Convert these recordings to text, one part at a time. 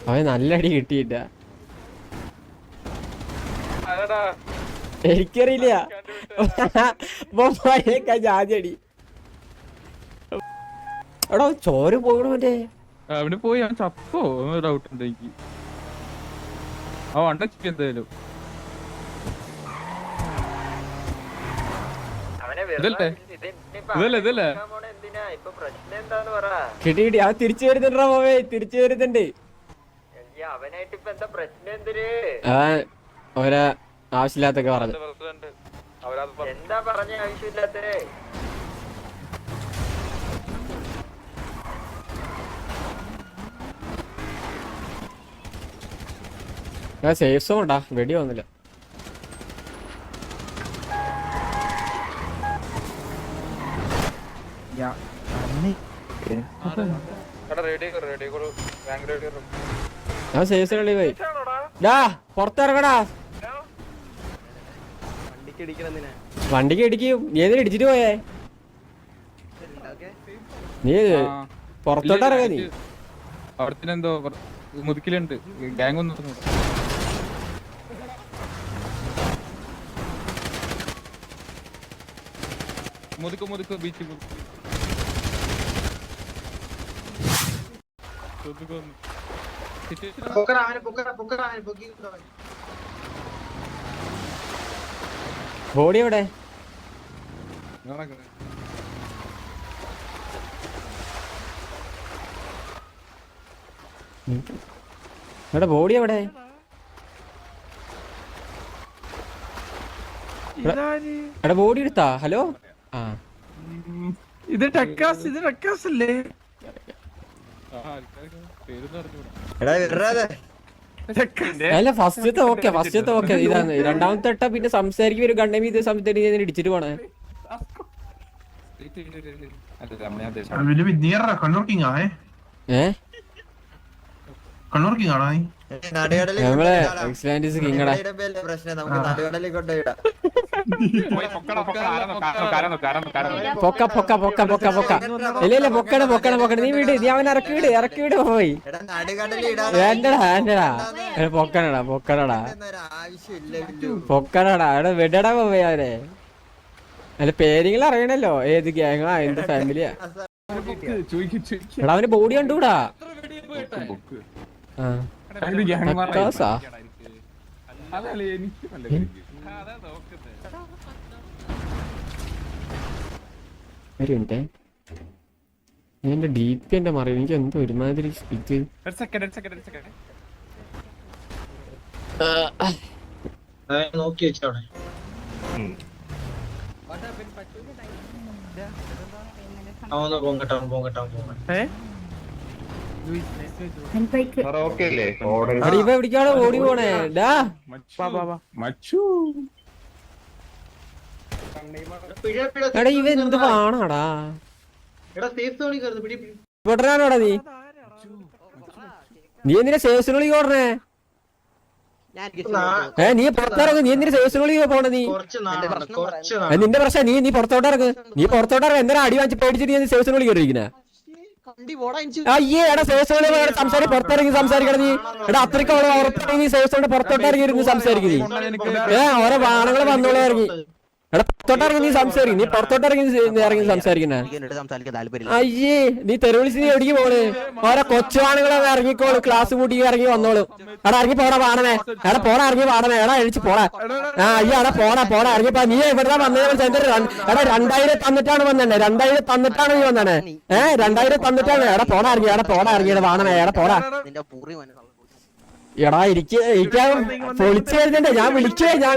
അവൻ നല്ല അടി കിട്ടിയിട്ട. എനിക്കറിയില്ല ജാതി. എടാ ചോര് പോകണ മറ്റേ അവന് പോയി. അവൻ ചത്തോ ഡൗട്ട് ഉണ്ട് എനിക്ക്. അവൻ അണ്ടച്ചിട്ട് എന്തായാലും കിട്ടി കിട്ടി. അവൻ തിരിച്ചു വരുന്നുണ്ടാ പോവേ, തിരിച്ചു വരുന്നുണ്ട്. അവൻ ഓരോ ആവശ്യമില്ലാത്തൊക്കെ പറഞ്ഞു. എന്താ പറഞ്ഞ ആവശ്യമില്ലാത്ത സേഫ് സോൺ ഉണ്ടാ, വെടി വന്നില്ല. ഞാൻ സേഫ് സോൺ പോയി. പുറത്തിറങ്ങടാ. വണ്ടിക്ക് ഇടിക്കും. നീ ഏതിനും ഇടിച്ചിട്ട് പോയേ? നീ പുറത്തോട്ട് ഇറങ്ങാ. നീ അവിടത്തിനെന്തോ മുതുക്കിലുണ്ട്. ഗാങ് ഒന്നും മുതുക്ക് ബീച്ച് ബോഡി എവിടെ? എവിടെ ബോഡി എവിടെ? എടാ ബോഡി എടുത്താ? ഹലോ, ആ ഇത് ടെക്കാസ്, ഇത് ടെക്കാസ് അല്ലേ? അല്ല ഫസ്റ്റത്തെ ഓക്കെ, ഫസ്റ്റത്തെ ഓക്കെ. ഇതാണ് രണ്ടാമത്തെ ഇട്ട പിന്നെ സംസാരിക്കും. ഒരു ഗണ്ണമി ഇത് സംസാരിച്ച് ഇടിച്ചിട്ട് പോണേ. നമ്മളെ എക്സ്ലാൻഡിസ് കിങ്ങടാ. പൊക്ക പൊക്ക പൊക്ക പൊക്ക പൊക്ക. ഇല്ല പൊക്കണ പൊക്കണ പൊക്കണ. നീ വീട്, നീ അവൻ ഇറക്കി വിട് പോയി. വേണ്ടടാ വേണ്ടടാ. പൊക്കണടാ പൊക്കണടാ പൊക്കണടാ. എടാ വിടടാ പോയി അവരെ. അല്ല പേരിങ്ങൾ അറിയണല്ലോ, ഏത് ഗ്യാങ്ങാ എന്ത് ഫാമിലിയാ. എടാ അവന് ബോഡി കണ്ടുകൂടാ. എന്റെ ഡി പി എന്റെ മറിയ. എനിക്ക് എന്തോ ഒരുമാതിരി ഇത്. നോക്കി വെച്ചോടെ ഇവ എവിടേക്കാണ് ഓടി പോണേ? എടാ ഇവ എന്ത് വാണാടാ? പൊട്ടനാണോടാ നീ? നീ എന്തിനാ സേവസിനോളി ഓടണേ? നീ പുറത്തിറങ്ങ്. നീ എന്തിനാ സേവസിനോളി പോണേ? നീ നിന്റെ പ്രശ്നം. നീ പുറത്തോട്ടിറങ്ങ്. നീ പുറത്തോട്ടിറങ്ങ്. എന്തിനാ അടി വാങ്ങിച്ച് പേടിച്ചിട്ട് നീ സേവസിനോളി കയറിയിരിക്കുന്നേ? അയ്യേ എടാ സേവസോളി സംസാരിക്കും. പുറത്തിറങ്ങി സംസാരിക്കണം നീ. എടാ അത്രയ്ക്ക് ഉറപ്പിറങ്ങി സേവസോടെ പുറത്തോട്ടിറങ്ങി സംസാരിക്കും. നീ ഓരോ വാണങ്ങൾ വന്നോളെ ഇറങ്ങി. എടാ പുറത്തോട്ടിറങ്ങി നീ സംസാരിക്കും. നീ പുറത്തോട്ടിറങ്ങി ഇറങ്ങി സംസാരിക്കുന്നേ. അയ്യേ നീ തെരുവിളിച്ച് നീ എവിടേക്ക് പോണ്? ഓരോ കൊച്ചുവാണുകളെ ഇറങ്ങിക്കോളൂ. ക്ലാസ് കൂട്ടി ഇറങ്ങി വന്നോളൂ. എടാ ഇറങ്ങി പോടാ വാണമേ. എടാ പോടാ ഇറങ്ങി വാണമേ. എടാ എഴിച്ച് പോടാ. അയ്യോ എടാ പോടാ ഇറങ്ങിപ്പോ. നീ ഇവിടെ വന്നേ? എടാ 2000 തന്നിട്ടാണ് വന്നേ. 2000 തന്നിട്ടാണ് നീ വന്നേ. 2000 തന്നിട്ടാണ്. എടാ പോടാ ഇറങ്ങിയത് വാണമേ. എടാ പോടാ. എടാ ഇരിക്കാൻ പൊളിച്ചു വരുന്നുണ്ട്. ഞാൻ വിളിക്കേ. ഞാൻ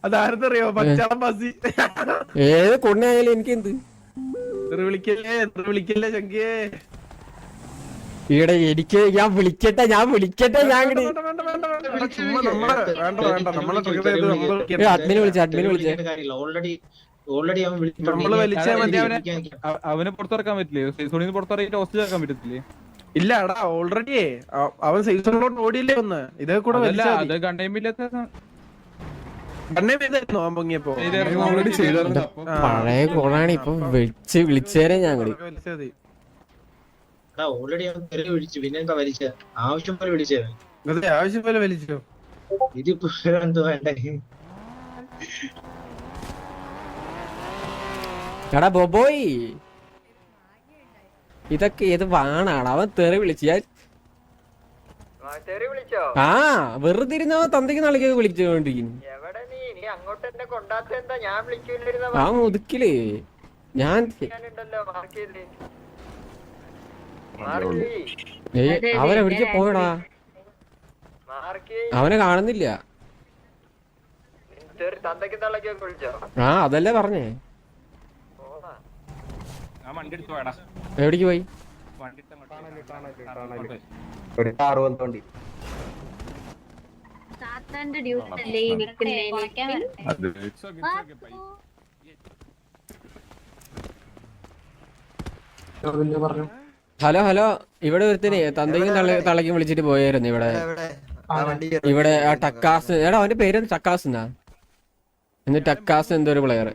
അതാരെന്നറിയോ? പച്ചാളം ബാസി. ഏത് കൊണ്ടായാലും എനിക്ക് എന്ത് വിളിക്കല്ലേ ചങ്കിയേ. ഈടെ എനിക്ക് ഞാൻ വിളിക്കട്ടെ. അഡ്മിനെ വിളിച്ചേ. അവനെ പുറത്തിറക്കാൻ പറ്റില്ലേ? പുറത്തിറക്കിട്ട് ഹോസ്റ്റലിൽ ആക്കാൻ പറ്റത്തില്ലേ? ഇല്ല എടാ ഓൾറെഡി അവൻ സീസണിലോട്ട് ഓടിയില്ലേ ഒന്ന് ഇതേ കൂടെ അതല്ല അത് കണ്ടെയ്മില്ലാത്ത അവൻ പൊങ്ങിയപ്പോ പഴയ കോളാണ് ഇപ്പൊ വിളിച്ചേരെ ഞങ്ങള് ഓൾറെഡി അവൻ തെറി വിളിച്ചു പിന്നെ എന്താ വലിച്ച ആവശ്യം പോലെ വിളിച്ചേ അതെ ആവശ്യം പോലെ വലിച്ചോ ഇതിപ്പോ എന്തോ വേണ്ടേ എടാ ബോബോയ് ഇതൊക്കെ ഏത് വാണാണ് അവൻ തെറി വിളിച്ചു ആ വെറുതെ ഇരുന്നവൻ തന്തയ്ക്ക് നാളേക്ക് വിളിച്ചുകൊണ്ടിരിക്കുന്നു ആ മുതുക്കില് ഞാൻ അവനെ വിളിച്ച് പോയടാ അവനെ കാണുന്നില്ല ആ അതല്ലേ പറഞ്ഞേ എവിടേക്ക് പോയി ഹലോ ഹലോ ഇവിടെ ഒരുത്തനെ തന്തയ്ക്കും തള്ളയ്ക്കും വിളിച്ചിട്ട് പോയായിരുന്നു ഇവിടെ ആ ടക്കാസ് എടാ അവന്റെ പേര് ടക്കാസ് എന്നാ എന്നിട്ട് ടക്കാസ് എന്തോ ഒരു പ്ലെയർ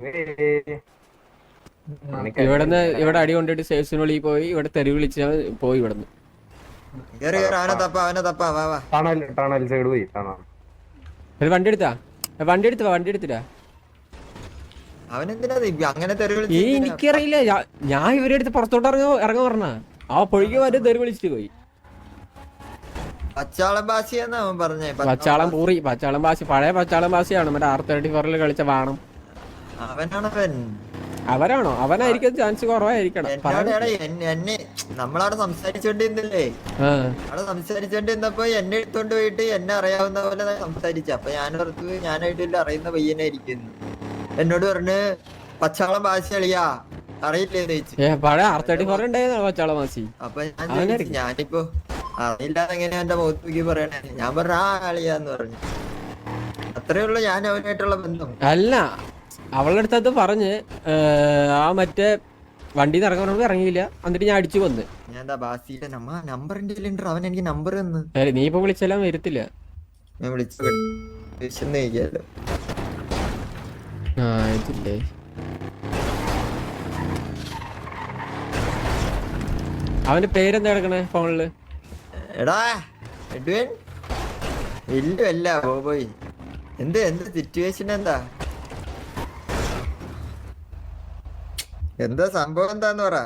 ഇവിടെ അടി കൊണ്ടിട്ട് സേവ്സിനുള്ളിൽ പോയി ഇവിടെ തെരുവ് വിളിച്ച് പോയി ഇവിടുന്ന് വണ്ടി എടുത്തിട്ടാ എനിക്കറിയില്ല ഞാൻ ഇവരെ അടുത്ത് പുറത്തോട്ട് ഇറങ്ങാൻ പറഞ്ഞ ആ പൊഴിക്ക് വരെ തെരുവ് വിളിച്ചിട്ട് പോയി പച്ചാളം ഭാഷയെന്നാ അവൻ പറഞ്ഞേ പച്ചാളം പൂറി പച്ചാളം ഭാഷ പഴയ പച്ചാളം ഭാഷയാണ് മറ്റേ R34 കളിച്ച വാണം അവരാണോ അവനായിരിക്കും ചാൻസ് കുറവായിരിക്കണം എന്നെ നമ്മളവിടെ സംസാരിച്ചോണ്ടിരുന്നില്ലേ അവിടെ സംസാരിച്ചോണ്ടിരുന്നപ്പോ എന്നെ എടുത്തോണ്ട് പോയിട്ട് എന്നെ അറിയാവുന്ന പോലെ സംസാരിച്ചു അപ്പൊ ഞാൻ ഓർത്ത് ഞാനായിട്ട് അറിയുന്ന പയ്യനായിരിക്കുന്നു എന്നോട് പറഞ്ഞ് പച്ചാളം ഭാഷ കളിയാ അറിയില്ലേന്ന് ചോദിച്ചു പഴയ R34 ഉണ്ടായിരുന്നു പച്ചാളം ഭാഷ അപ്പൊ ഞാനിപ്പോ അറിയില്ലാതെ എങ്ങനെയാ എന്റെ മുഖത്തേക്ക് പറയണേ ഞാൻ പറഞ്ഞ ആ കളിയാന്ന് പറഞ്ഞു അത്രേ ഉള്ളു ഞാൻ അവനായിട്ടുള്ള ബന്ധം അല്ല അവളുടെ അടുത്തത് പറഞ്ഞ് ആ മറ്റേ വണ്ടി ഇറങ്ങാൻ ഇറങ്ങിയില്ല എന്നിട്ട് ഞാൻ അടിച്ചു വന്ന് ഞാൻ എന്താ ബാസിയുടെ നമ്പറിന്റെ അവൻ എനിക്ക് നമ്പർ തന്നു നീ ഇപ്പൊ വിളിച്ചാലും വരത്തില്ല ഞാൻ വിളിച്ചു വിശന്നിരിക്കാലോ ഇതില്ലേ അവന്റെ പേരെന്താ കിടക്കണേ ഫോണില് എടാ എഡ്വിൻ ഇല്ല ബോബോയ് എന്ത് സിറ്റുവേഷൻ എന്താ സംഭവം എന്താന്ന് പറ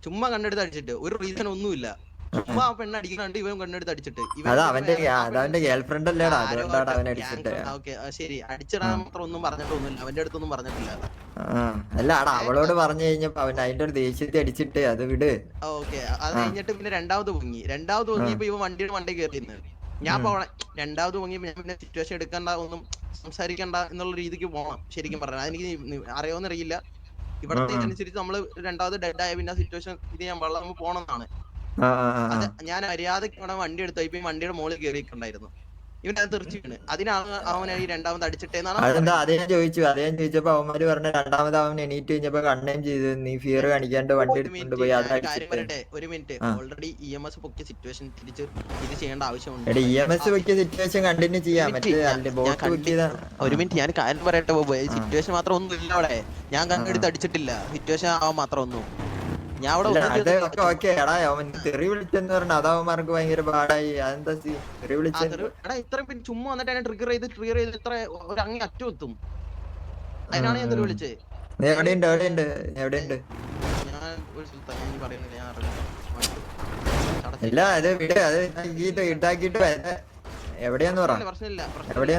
ചുമ്മാ കണ്ണെടുത്ത് അടിച്ചിട്ട് ഒരു റീസൺ ഒന്നുമില്ല ചുമ്മാ ആ പെണ്ണ് അടിക്കുന്നുണ്ട് ഇവൻ കണ്ണെടുത്ത് അടിച്ചിട്ട് അവന്റെ ഗേൾഫ്രണ്ട് അല്ലേടാ അതുകൊണ്ടാണ് അവൻ അടിച്ചിട്ട് ഓക്കെ ശരി അടിച്ചിടാൻ മാത്രം ഒന്നും പറഞ്ഞിട്ടൊന്നുമില്ല അവന്റെ അടുത്തൊന്നും പറഞ്ഞിട്ടില്ല അല്ല അവളോട് പറഞ്ഞു കഴിഞ്ഞപ്പോ അവൻ അതിന്റെ ഒരു ദേഷ്യത്തെ അടിച്ചിട്ട് അത് വിട് ഓക്കെ അത് കഴിഞ്ഞിട്ട് പിന്നെ രണ്ടാമത് പൊങ്ങിയപ്പോ ഇവൻ വണ്ടി കയറിയിരുന്നു ഞാൻ പോകണം രണ്ടാമത് പൊങ്ങിയപ്പോ ഞാൻ പിന്നെ സിറ്റുവേഷൻ എടുക്കണ്ട ഒന്നും സംസാരിക്കണ്ട എന്നുള്ള രീതിക്ക് പോകണം ശരിക്കും പറഞ്ഞാൽ അതെനിക്ക് അറിയാവുന്നറിയില്ല ഇവിടത്തെ അനുസരിച്ച് നമ്മള് രണ്ടാമത് ഡെഡ് ആയ പിന്നെ സിറ്റുവേഷൻ ഇത് ഞാൻ വെള്ളം നമ്മൾ പോണെന്നാണ് അത് ഞാൻ മര്യാദക്ക് ഇവിടെ വണ്ടി എടുത്തു ഇപ്പൊ വണ്ടിയുടെ മുകളിൽ കയറിയിട്ടുണ്ടായിരുന്നു ഇവൻ അത് തെറിച്ചു വീണ് അതിനാണ് അവൻ ഈ രണ്ടാമത് അടിച്ചിട്ടേന്നാണ് അതേ ചോദിച്ചപ്പോ അവന്മാര് പറഞ്ഞ രണ്ടാമത് അവൻ എണീറ്റ് കഴിഞ്ഞപ്പോ കണ്ണേം ചെയ്ത് നീ ഫിയർ കാണിക്കാണ്ട് വണ്ടി എടുത്തോണ്ട് പോയി ഒരു മിനിറ്റ് ഓൾറെഡി EMS പൊക്കിയ സിറ്റുവേഷൻ തിരിച്ച് ഇത് ചെയ്യേണ്ട ആവശ്യമുണ്ട് EMS പൊക്കിയ സിറ്റുവേഷൻ കണ്ടിന്യൂ ചെയ്യാം ഒരു മിനിറ്റ് ഞാൻ കാര്യം പറയട്ടെ സിറ്റുവേഷൻ മാത്രം ഒന്നും ഇല്ല അവിടെ ഞാൻ കണ്ണെടുത്ത് അടിച്ചിട്ടില്ല സിറ്റുവേഷൻ ആവാൻ മാത്രം ഒന്നും ഞാൻ അവിടെ തെറി വിളിച്ചെന്ന് പറഞ്ഞ അതവന്മാർക്ക് ഭയങ്കര പാടായി അതെന്താ തെറി വിളിച്ചെടാ ഇത്രയും ചുമ്മാ വന്നിട്ട് ട്രിഗർ ചെയ്ത് ഇത്ര ഒരു അങ്ങേ അറ്റം എത്തും അതിനാണ് ഞാൻ തെറി വിളിച്ചത് എവിടെയുണ്ട് ഞാൻ ഒരു സ്ഥലത്ത് ഞാൻ പറയുന്നില്ല ഞാൻ ഇല്ല അത് വിട് അത് ഇതാക്കിട്ട് എവിടെയാന്ന് പറ എവിടെയാ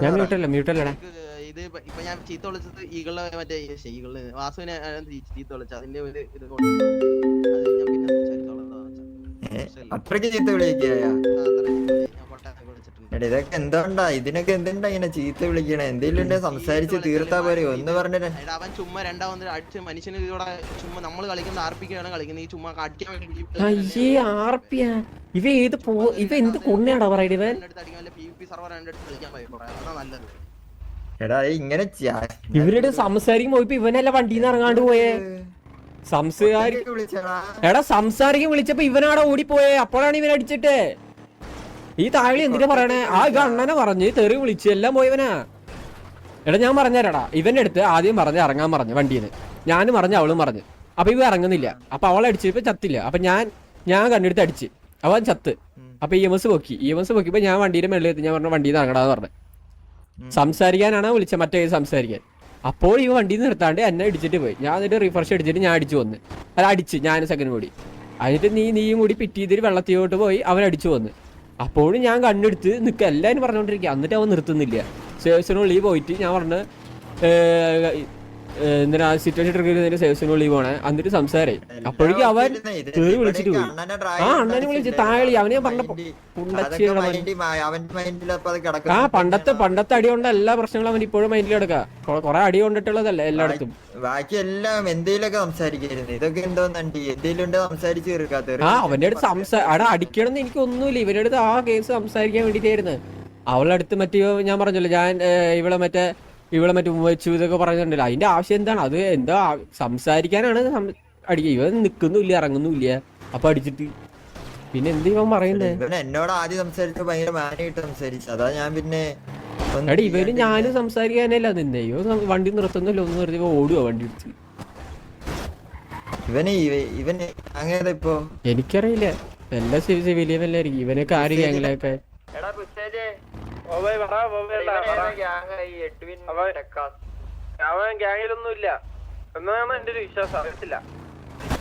ഇത് ഇപ്പൊ ഞാൻ ചീത്ത വിളിച്ചത് ഈകളെ മറ്റേ ഈകള് വാസുവിനെ ചീത്ത വിളിച്ച അതിന്റെ ഒരു ഇത് അത്രക്ക് ചീത്ത വിളിക്കുക ഇതൊക്കെ എന്തുകൊണ്ടാ ഇതിനൊക്കെ എന്തുണ്ടാ ഇങ്ങനെ ചീത്ത വിളിക്കണേ എന്തെങ്കിലും സംസാരിച്ച് തീർത്താ പോരെ ഒന്ന് പറഞ്ഞ അവൻ ചുമ്മാ രണ്ടാമത് അടിച്ച് മനുഷ്യന് ഇവിടെ ചുമ്മാ നമ്മള് കളിക്കുന്ന ആർപ്പിക്കാണ് കളിക്കുന്നത് ഈ ചുമ്മാ അടിക്കാൻ ഇവ എന്ത് കൊണ്ടാടാ പറയുന്നത് PvP സർവർ കളിക്കാൻ നല്ലത് എടാ ഇങ്ങനെ ഇവരുടെ സംസാരിക്കും പോയപ്പോ ഇവനല്ല വണ്ടിന്ന് ഇറങ്ങാണ്ട് പോയേ. എടാ സംസാരിക്കും വിളിച്ചപ്പോ ഇവനാടെ ഓടിപ്പോയേ. അപ്പോഴാണ് ഇവൻ അടിച്ചിട്ട്. ഈ താഴെ എന്തിനാ പറയണേ? ആ അണ്ണനെ പറഞ്ഞ് തെറി വിളിച്ച് എല്ലാം പോയവനാ. എടാ ഞാൻ പറഞ്ഞുതരാടാ, ഇവന്റെ അടുത്ത് ആദ്യം പറഞ്ഞ് ഇറങ്ങാൻ പറഞ്ഞു വണ്ടിന്ന്. ഞാനും പറഞ്ഞു അവളും പറഞ്ഞു. അപ്പൊ ഇവ ഇറങ്ങുന്നില്ല. അപ്പൊ അവളടിച്ചപ്പോ ചത്തില്ല. അപ്പൊ ഞാൻ കണ്ടെടുത്ത് അടിച്ച് അവൻ ചത്ത്. അപ്പൊ EMS പൊക്കിയപ്പോ ഞാൻ വണ്ടിയുടെ മേളിൽ എത്തി. ഞാൻ പറഞ്ഞു വണ്ടിയിൽ നിന്ന് ഇറങ്ങടാന്ന് പറഞ്ഞു. സംസാരിക്കാനാണ് വിളിച്ചത്, മറ്റേ സംസാരിക്കാൻ. അപ്പോൾ ഇവ വണ്ടിയിൽ നിന്ന് നിർത്താണ്ട് എന്നെ ഇടിച്ചിട്ട് പോയി. ഞാൻ എന്നിട്ട് റിഫ്രഷ് അടിച്ചിട്ട് ഞാൻ അടിച്ചു വന്ന്. അത് അടിച്ച് ഞാൻ സെക്കൻഡ് കൂടി. അതിട്ട് നീയും കൂടി പിറ്റീതിൽ വെള്ളത്തിലോട്ട് പോയി അവൻ അടിച്ചു വന്ന്. അപ്പോഴും ഞാൻ കണ്ണെടുത്ത് നിൽക്കുക എല്ലാവരും പറഞ്ഞുകൊണ്ടിരിക്കുക. എന്നിട്ട് അവൻ നിർത്തുന്നില്ല. സേവ്സിനുള്ളിൽ പോയിട്ട് ഞാൻ പറഞ്ഞു എന്തിനാ സിറ്റുവേഷൻ ട്രിഗർ ചെയ്തതിന് സേവ്സിനുള്ളിൽ പോണേ. എന്നിട്ട് സംസാരേ. അപ്പോഴേക്കും അവൻ കേറി വിളിച്ചിട്ട് പോയി. അണ്ണനെ വിളിച്ച് താഴെ അവനെ പറഞ്ഞപ്പോ പണ്ടത്തെ അടി കൊണ്ട് എല്ലാ പ്രശ്നങ്ങളും അവൻ ഇപ്പോഴും മൈൻഡിൽ കിടക്കാം. കൊറേ അടി കൊണ്ടിട്ടുള്ളതല്ല എല്ലായിടത്തും. ബാക്കി എല്ലാം എന്തേലൊക്കെ സംസാരിക്കായിരുന്നു. ഇതൊക്കെ എന്തോന്നുണ്ട് എന്തേലും സംസാരിച്ചു തീർക്കാത്ത. അവന്റെ അടുത്ത് അവിടെ അടിക്കണം എന്ന് എനിക്കൊന്നുമില്ല. ഇവന്റെ അടുത്ത് ആ കേസ് സംസാരിക്കാൻ വേണ്ടിട്ടായിരുന്നു. അവളുടെ അടുത്ത് മറ്റേ ഞാൻ പറഞ്ഞല്ലോ ഞാൻ ഇവളെ മറ്റേ വെച്ചു ഇതൊക്കെ പറഞ്ഞിട്ടുണ്ടല്ലോ. അതിന്റെ ആവശ്യം എന്താണ്? അത് എന്താ സംസാരിക്കാനാണ് അടിക്കുക. ഇവൻ നിക്കുന്നില്ല ഇറങ്ങുന്നില്ല. അപ്പൊ അടിച്ചിട്ട് പിന്നെ എന്ത് ഇവൻ പറയുന്നേ? എന്നോട് ആദ്യം സംസാരിച്ചു ഭയങ്കര മാനായിട്ട് സംസാരിച്ചു. അതാ ഞാൻ പിന്നെ ഇവന് ഞാനും സംസാരിക്കാനല്ല നിന്നെ. വണ്ടി നിർത്തുന്നില്ല ഒന്നും വെറുതെ ഓടുക വണ്ടി എടുത്ത്. ഇവന് അങ്ങനെ ഇപ്പൊ എനിക്കറിയില്ല. എല്ലാ സിവിലിയം എല്ലായിരിക്കും. ഇവനൊക്കെ ആര് ഗ്യാങ്ങിലൊക്കെ അവൻ ഗ്യാങ്ങിലൊന്നും ഇല്ല എന്നാണ് എന്റെ ഒരു വിശ്വാസം. അറിയത്തില്ല.